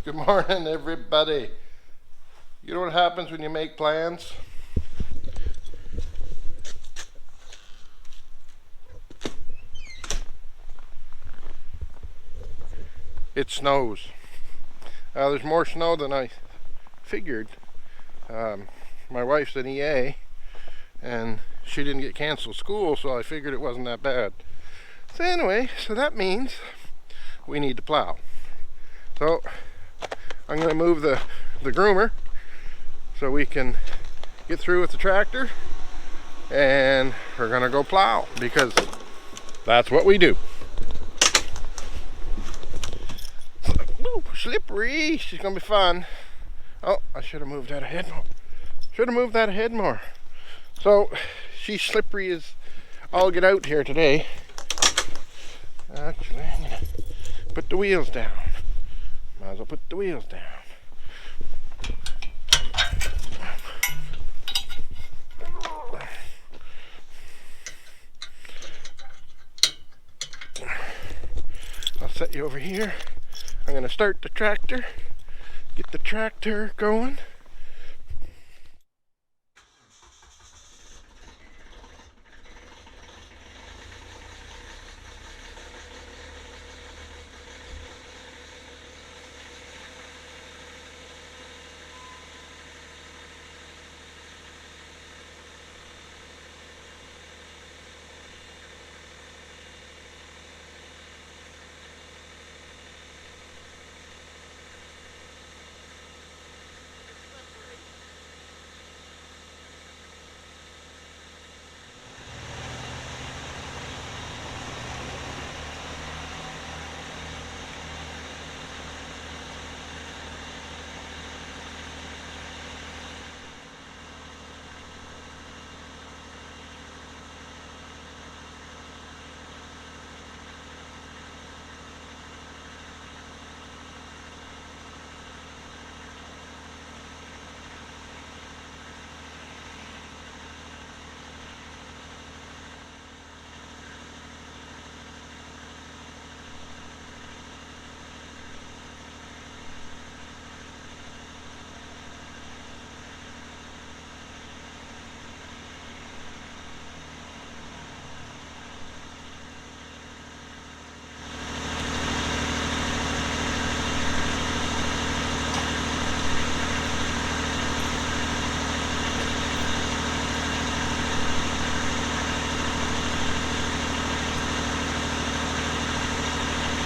Good morning, everybody. You know what happens when you make plans? It snows. There's more snow than I figured. My wife's an EA, and she didn't get canceled school, so I figured it wasn't that bad. So anyway, so that means we need to plow. So I'm going to move the groomer so we can get through with the tractor, and we're going to go plow because that's what we do. Ooh, slippery. She's going to be fun. Oh, I should have moved that ahead more. So she's slippery as all get out here today. Actually, I'm going to put the wheels down. Might as well put the wheels down. I'll set you over here. I'm going to start the tractor, get the tractor going.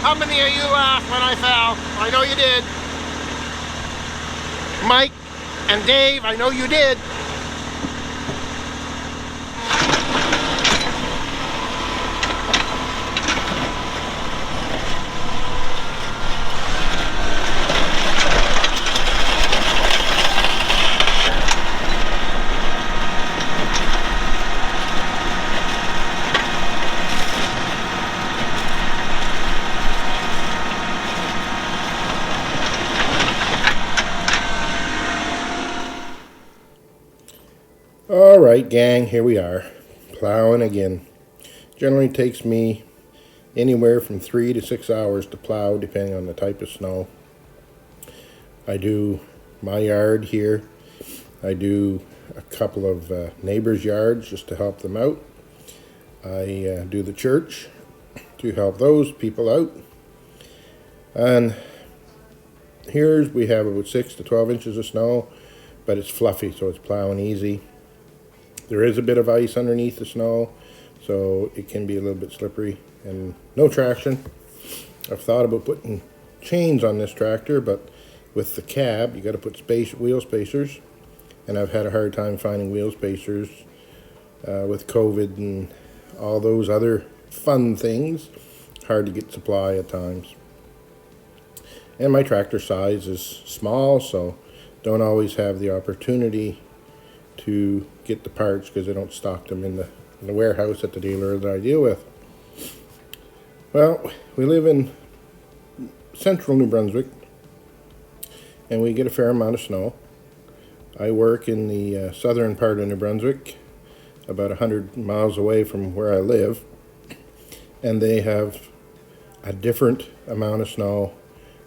How many of you laughed when I fell? I know you did. Mike and Dave, I know you did. Alright gang, here we are, plowing again. Generally takes me anywhere from 3 to 6 hours to plow depending on the type of snow. I do my yard here. I do a couple of neighbors' yards just to help them out. I do the church to help those people out. And here we have about 6 to 12 inches of snow, but it's fluffy, so it's plowing easy. There is a bit of ice underneath the snow, so it can be a little bit slippery and no traction. I've thought about putting chains on this tractor, but with the cab, you got to put wheel spacers, and I've had a hard time finding wheel spacers with COVID and all those other fun things. Hard to get supply at times. And my tractor size is small, so don't always have the opportunity to get the parts because they don't stock them in the warehouse at the dealer that I deal with. Well, we live in central New Brunswick, and we get a fair amount of snow. I work in the southern part of New Brunswick, about 100 miles away from where I live, and they have a different amount of snow.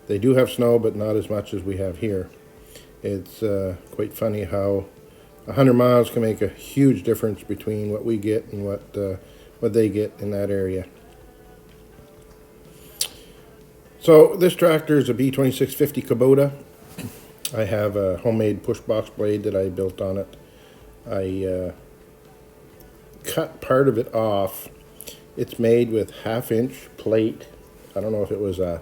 They do have snow, but not as much as we have here. It's quite funny how 100 miles can make a huge difference between what we get and what they get in that area. So this tractor is a b2650 Kubota. I have a homemade push box blade that I built on it. I cut part of it off. It's made with 1/2-inch plate. I don't know if it was a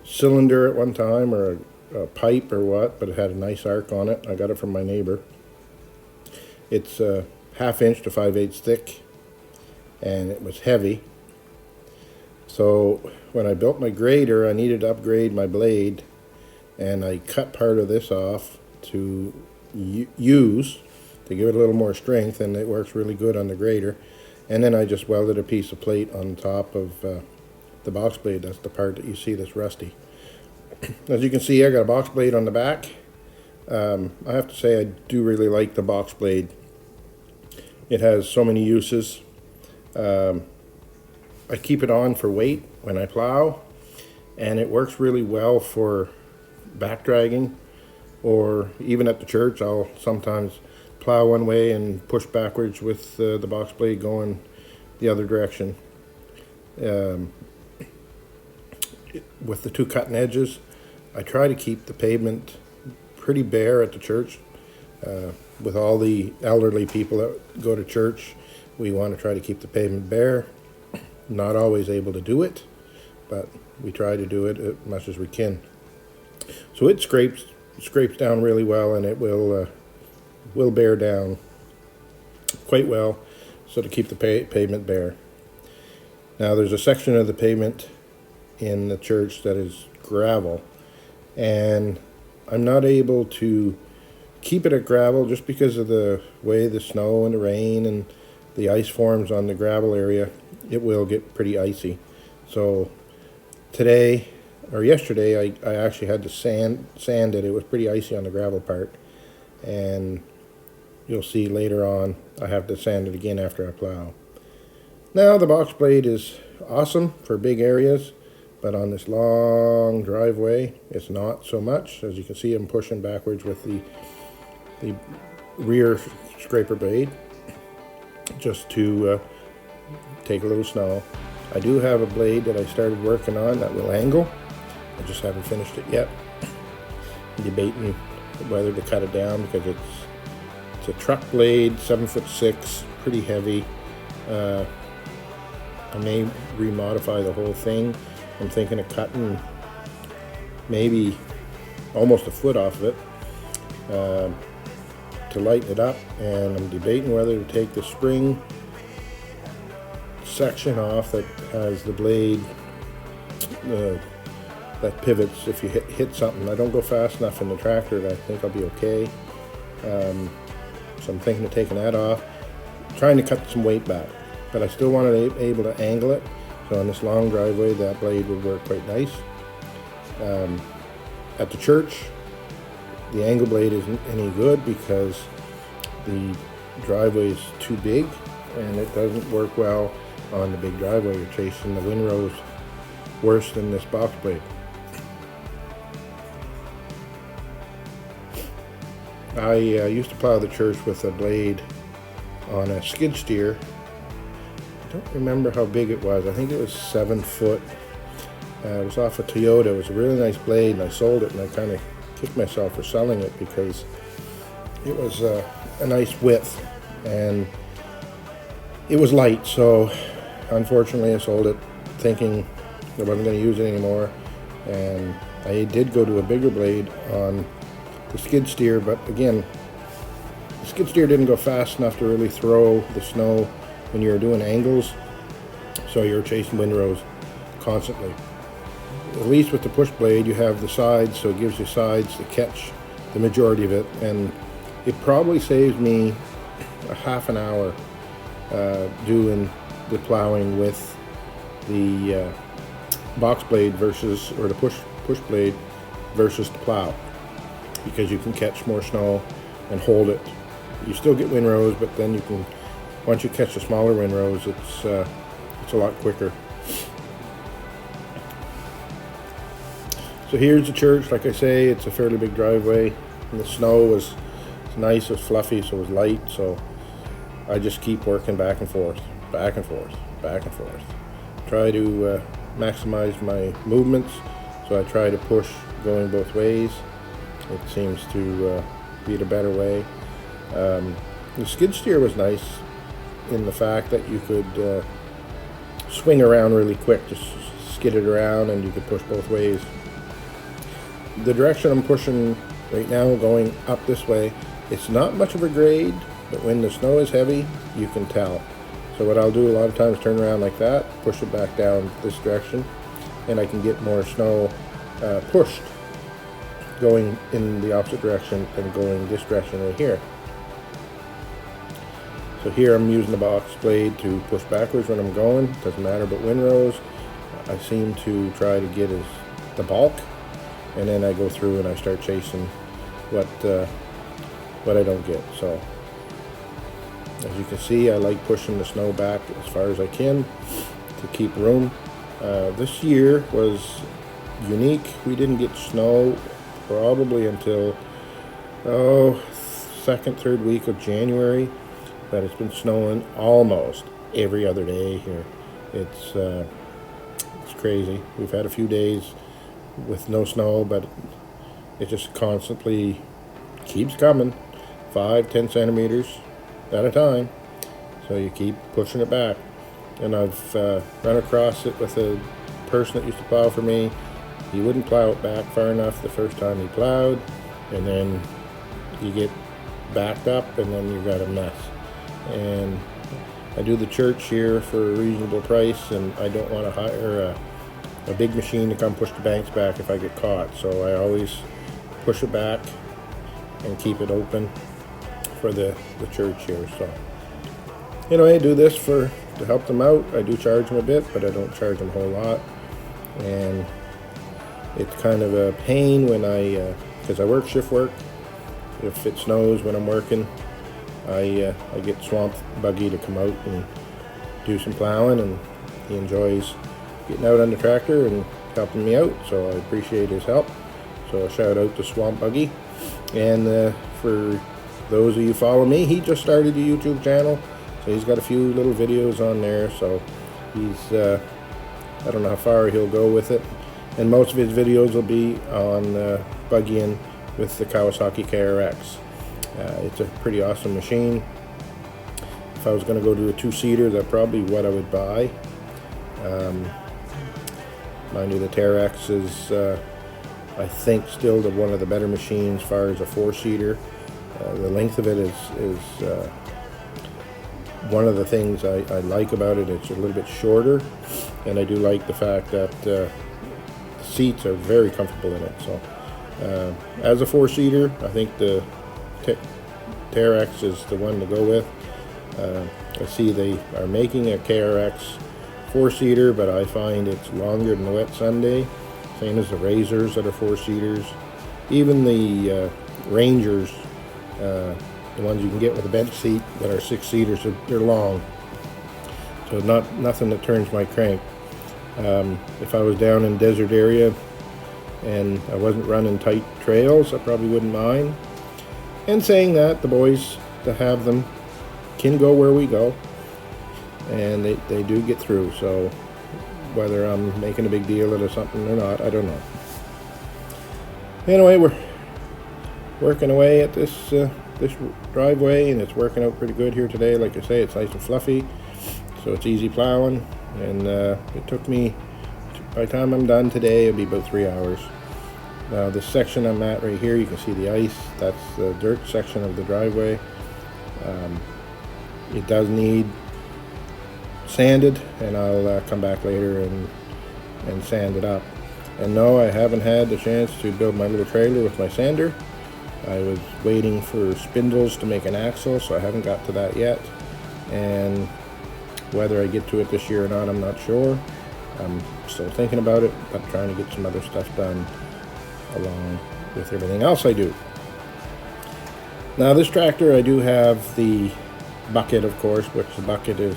cylinder at one time or a pipe or what, but it had a nice arc on it. I got it from my neighbor. It's 1/2-inch to 5/8 thick, and it was heavy. So when I built my grader, I needed to upgrade my blade, and I cut part of this off to use to give it a little more strength, and it works really good on the grader. And then I just welded a piece of plate on top of the box blade. That's the part that you see that's rusty. As you can see, I got a box blade on the back. I have to say I do really like the box blade. It has so many uses. I keep it on for weight when I plow, and it works really well for back dragging, or even at the church I'll sometimes plow one way and push backwards with the box blade going the other direction. With the two cutting edges, I try to keep the pavement pretty bare at the church. With all the elderly people that go to church, we want to try to keep the pavement bare. Not always able to do it, but we try to do it as much as we can. So it scrapes down really well, and it will bear down quite well, so to keep the pavement bare. Now there's a section of the pavement in the church that is gravel, and I'm not able to keep it at gravel just because of the way the snow and the rain and the ice forms on the gravel area. It will get pretty icy. So today or yesterday I actually had to sand it. It was pretty icy on the gravel part, and you'll see later on I have to sand it again after I plow. Now the box blade is awesome for big areas, but on this long driveway it's not so much. As you can see, I'm pushing backwards with the rear scraper blade just to take a little snow. I do have a blade that I started working on that will angle. I just haven't finished it yet. I'm debating whether to cut it down because it's a truck blade, 7'6", pretty heavy. I may remodify the whole thing. I'm thinking of cutting maybe almost a foot off of it to lighten it up, and I'm debating whether to take the spring section off that has the blade that pivots if you hit something. I don't go fast enough in the tractor that I think I'll be okay. So I'm thinking of taking that off, trying to cut some weight back, but I still want to be able to angle it. So on this long driveway, that blade would work quite nice. At the church, the angle blade isn't any good because the driveway is too big, and it doesn't work well on the big driveway. You're chasing the windrows worse than this box blade. I used to plow the church with a blade on a skid steer. I don't remember how big it was. I think it was 7 foot. It was off a Toyota. It was a really nice blade, and I sold it, and I kind of kicked myself for selling it because it was a nice width, and it was light. So unfortunately I sold it thinking I wasn't going to use it anymore, and I did go to a bigger blade on the skid steer, but again, the skid steer didn't go fast enough to really throw the snow when you were doing angles, so you're chasing windrows constantly. At least with the push blade you have the sides, so it gives you sides to catch the majority of it, and it probably saves me a half an hour doing the plowing with the box blade versus, or the push blade versus the plow, because you can catch more snow and hold it. You still get windrows, but then you can, once you catch the smaller windrows, it's a lot quicker. So here's the church. Like I say, it's a fairly big driveway, and the snow was nice, it was fluffy, so it was light. So I just keep working back and forth, back and forth, back and forth. Try to maximize my movements, so I try to push going both ways. It seems to be the better way. The skid steer was nice in the fact that you could swing around really quick, just skid it around, and you could push both ways. The direction I'm pushing right now, going up this way, it's not much of a grade, but when the snow is heavy, you can tell. So what I'll do a lot of times, turn around like that, push it back down this direction, and I can get more snow pushed going in the opposite direction than going this direction right here. So here I'm using the box blade to push backwards when I'm going. Doesn't matter about windrows. I seem to try to get the bulk, and then I go through and I start chasing what I don't get. So as you can see, I like pushing the snow back as far as I can to keep room. This year was unique. We didn't get snow probably until second, third week of January, but it's been snowing almost every other day here. It's crazy. We've had a few days with no snow, but it just constantly keeps coming, 5-10 centimeters at a time. So you keep pushing it back. And I've run across it with a person that used to plow for me. He wouldn't plow it back far enough the first time he plowed, and then you get backed up, and then you've got a mess. And I do the church here for a reasonable price, and I don't want to hire a big machine to come push the banks back if I get caught. So I always push it back and keep it open for the church here. So anyway, I do this to help them out. I do charge them a bit, but I don't charge them a whole lot. And it's kind of a pain when because I work shift work. If it snows when I'm working, I get Swamp Buggy to come out and do some plowing, and he enjoys getting out on the tractor and helping me out, so I appreciate his help. So a shout out to Swamp Buggy. And for those of you who follow me, he just started a YouTube channel, so he's got a few little videos on there. So he's I don't know how far he'll go with it, and most of his videos will be on buggying with the Kawasaki KRX. It's a pretty awesome machine. If I was going to go to a two-seater, that's probably what I would buy. Mind you, the TRX is, I think, still one of the better machines as far as a four-seater. The length of it is one of the things I like about it. It's a little bit shorter, and I do like the fact that the seats are very comfortable in it. So as a four-seater, I think the TRX is the one to go with. I see they are making a KRX four-seater, but I find it's longer than the Wet Sunday, same as the Razors that are four-seaters. Even the Rangers, the ones you can get with a bench seat that are six-seaters, they're long. So nothing that turns my crank. If I was down in a desert area and I wasn't running tight trails, I probably wouldn't mind. And saying that, the boys that have them can go where we go, and they do get through. So whether I'm making a big deal out of something or not, I don't know. Anyway, we're working away at this driveway, and it's working out pretty good here today. Like I say, it's nice and fluffy, so it's easy plowing. And it took me, by the time I'm done today, it'll be about 3 hours. Now this section I'm at right here, you can see the ice. That's the dirt section of the driveway. It does need sanded, and I'll come back later and sand it up. And no, I haven't had the chance to build my little trailer with my sander. I was waiting for spindles to make an axle, so I haven't got to that yet. And whether I get to it this year or not, I'm not sure. I'm still thinking about it, but trying to get some other stuff done along with everything else I do. Now this tractor, I do have the bucket, of course, which the bucket is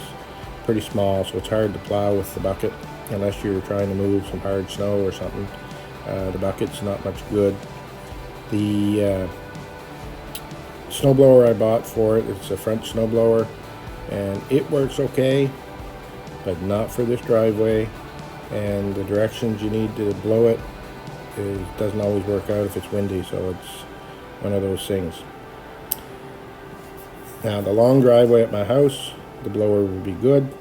pretty small, so it's hard to plow with the bucket unless you're trying to move some hard snow or something. The bucket's not much good. The snowblower I bought for it, it's a French snowblower, and it works okay, but not for this driveway. And the directions you need to blow it doesn't always work out if it's windy, so it's one of those things. Now, the long driveway at my house, the blower would be good.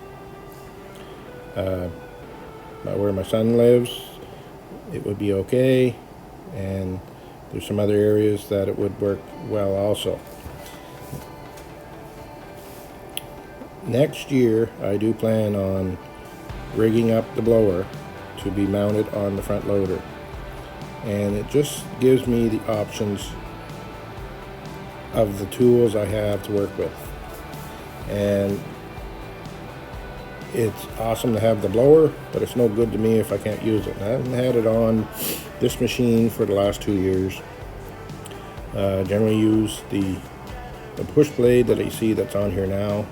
Where my son lives, it would be okay, and there's some other areas that it would work well also. Next year, I do plan on rigging up the blower to be mounted on the front loader, and it just gives me the options of the tools I have to work with. And it's awesome to have the blower, but it's no good to me if I can't use it. And I haven't had it on this machine for the last 2 years. Generally use the push blade that I see that's on here now,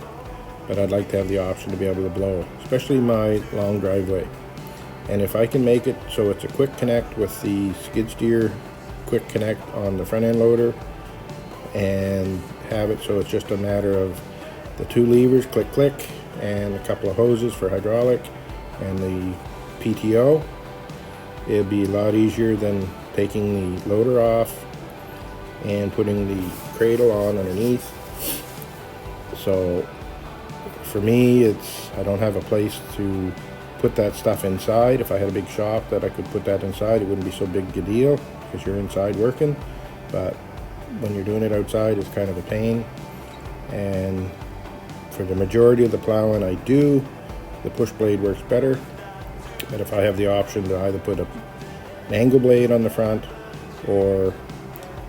but I'd like to have the option to be able to blow, especially my long driveway. And if I can make it so it's a quick connect with the skid steer quick connect on the front end loader, and have it so it's just a matter of the 2 levers, click click, and a couple of hoses for hydraulic and the PTO, it'd be a lot easier than taking the loader off and putting the cradle on underneath. So for me, I don't have a place to put that stuff inside. If I had a big shop that I could put that inside, it wouldn't be so big a deal because you're inside working. But when you're doing it outside, it's kind of a pain. And for the majority of the plowing I do, the push blade works better. But if I have the option to either put an angle blade on the front or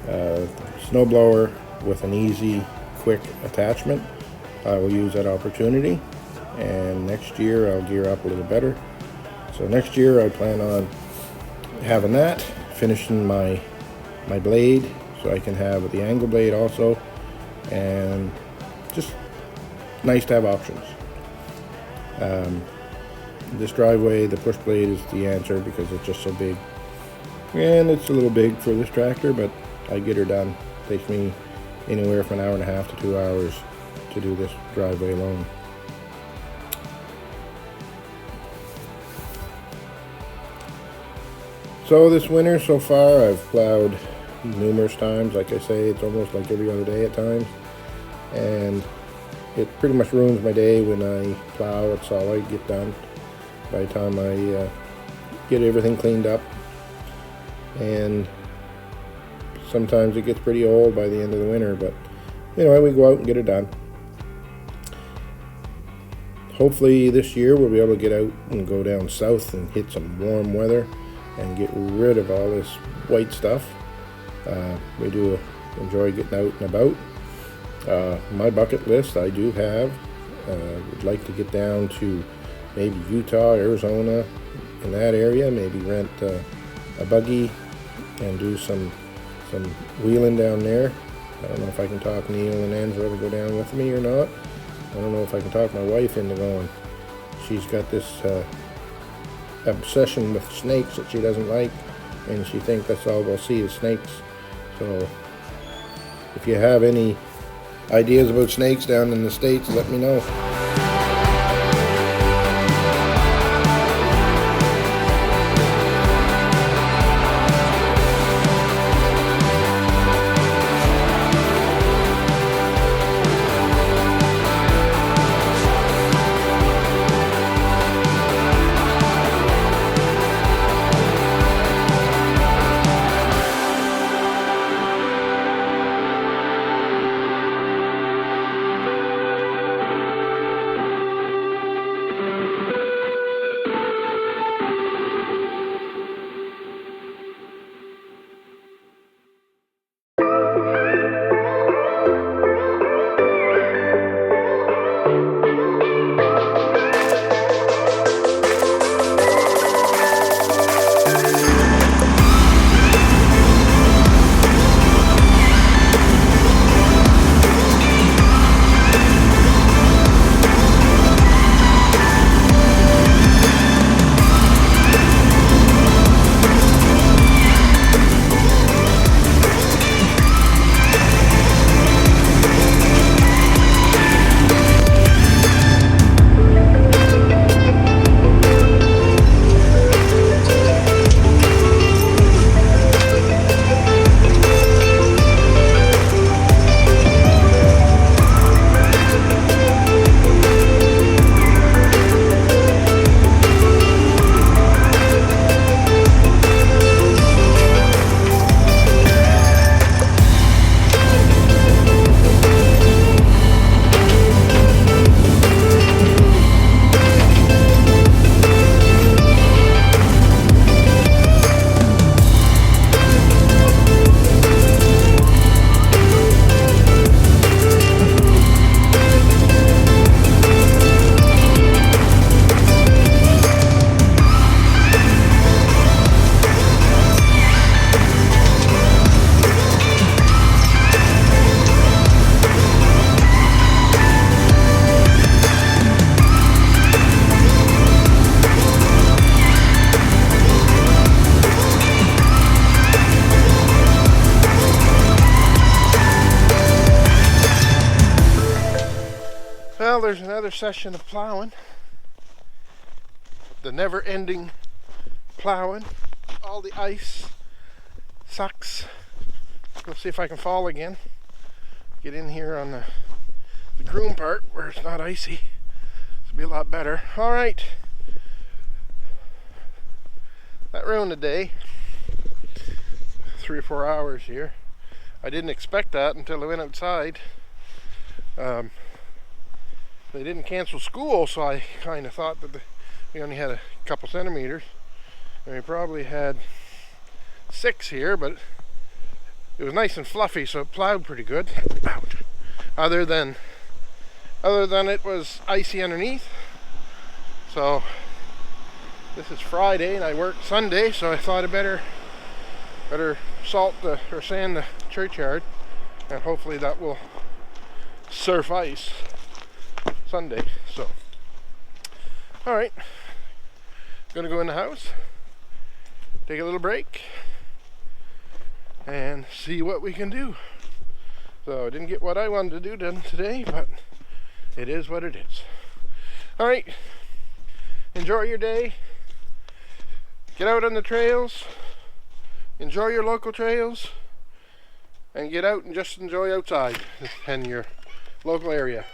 a snowblower with an easy, quick attachment, I will use that opportunity. And next year I'll gear up a little better. So next year I plan on having that, finishing my blade so I can have the angle blade also, and just nice to have options. This driveway, the push blade is the answer because it's just so big, and it's a little big for this tractor, but I get her done. It takes me anywhere from 1.5 hours to 2 hours to do this driveway alone. So this winter so far, I've plowed numerous times. Like I say, it's almost like every other day at times, and it pretty much ruins my day when I plow. It's all I get done by the time I get everything cleaned up, and sometimes it gets pretty old by the end of the winter, but anyway, we go out and get it done. Hopefully this year we'll be able to get out and go down south and hit some warm weather and get rid of all this white stuff. We do enjoy getting out and about. My bucket list, I do have, would like to get down to maybe Utah, Arizona, in that area, maybe rent a buggy and do some wheeling down there. I don't know if I can talk Neil and Angela to go down with me or not. I don't know if I can talk my wife into going. She's got this obsession with snakes that she doesn't like, and she thinks that's all we'll see is snakes. So if you have any ideas about snakes down in the States, let me know. Well, there's another session of plowing. The never-ending plowing. All the ice sucks. We'll see if I can fall again. Get in here on the groom part where it's not icy. This will be a lot better. All right. That ruined the day. 3 or 4 hours here. I didn't expect that until I went outside. They didn't cancel school, so I kind of thought that we only had a couple centimeters. And we probably had 6 here, but it was nice and fluffy, so it plowed pretty good. Ouch. Other than it was icy underneath. So this is Friday and I worked Sunday, so I thought I better salt or sand the churchyard, and hopefully that will suffice Sunday. So all right, gonna go in the house, take a little break, and see what we can do. So I didn't get what I wanted to do done today, but it is what it is. All right, enjoy your day. Get out on the trails, enjoy your local trails, and get out and just enjoy outside in your local area.